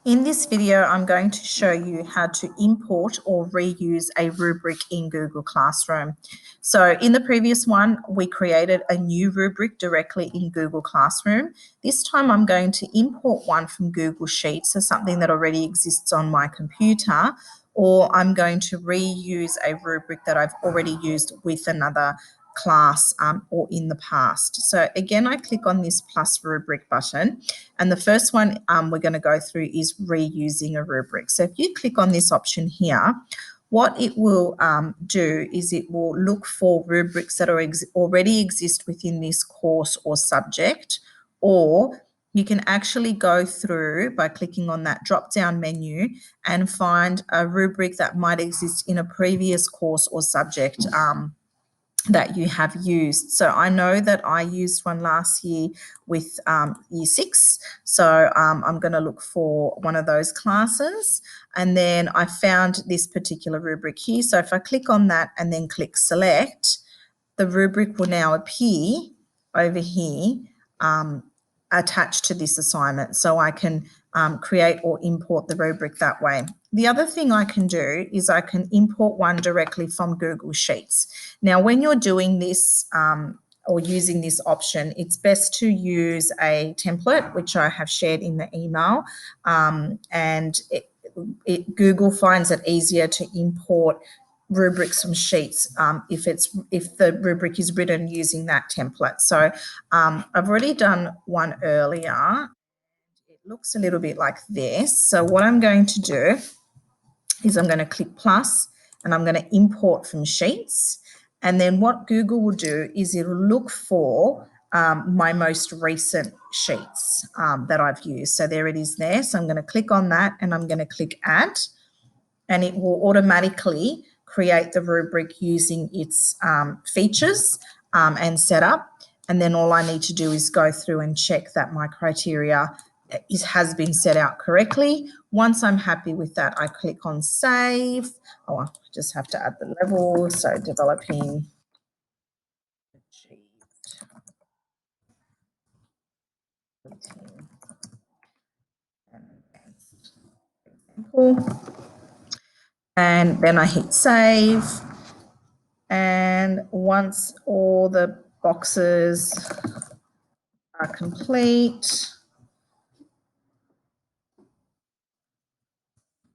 In this video, I'm going to show you how to import or reuse a rubric in Google Classroom. So in the previous one, we created a new rubric directly in Google Classroom. This time I'm going to import one from Google Sheets, so something that already exists on my computer, or I'm going to reuse a rubric that I've already used with another class or in the past. So again, I click on this plus rubric button, and the first one we're going to go through is reusing a rubric. So if you click on this option here, what it will do is it will look for rubrics that are already exist within this course or subject, or you can actually go through by clicking on that drop-down menu and find a rubric that might exist in a previous course or subject that you have used. So I know that I used one last year with year 6. So I'm going to look for one of those classes. And then I found this particular rubric here. So if I click on that and then click select, the rubric will now appear over here attached to this assignment. So I can create or import the rubric that way. The other thing I can do is I can import one directly from Google Sheets. Now, when you're doing this or using this option, it's best to use a template, which I have shared in the email, and Google finds it easier to import rubrics from Sheets if the rubric is written using that template. So I've already done one earlier. It looks a little bit like this. So what I'm going to do is I'm going to click plus and I'm going to import from Sheets. And then what Google will do is it'll look for my most recent sheets that I've used. So there it is there. So I'm going to click on that and I'm going to click add, and it will automatically create the rubric using its features and setup. And then all I need to do is go through and check that my criteria has been set out correctly. Once I'm happy with that, I click on save. Oh, I just have to add the level. So developing achieved. And then I hit save. And once all the boxes are complete,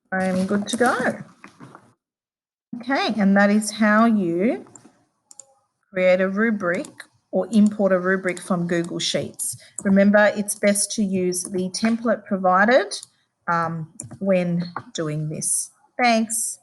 I'm good to go. Okay, and that is how you create a rubric or import a rubric from Google Sheets. Remember, it's best to use the template provided when doing this. Thanks.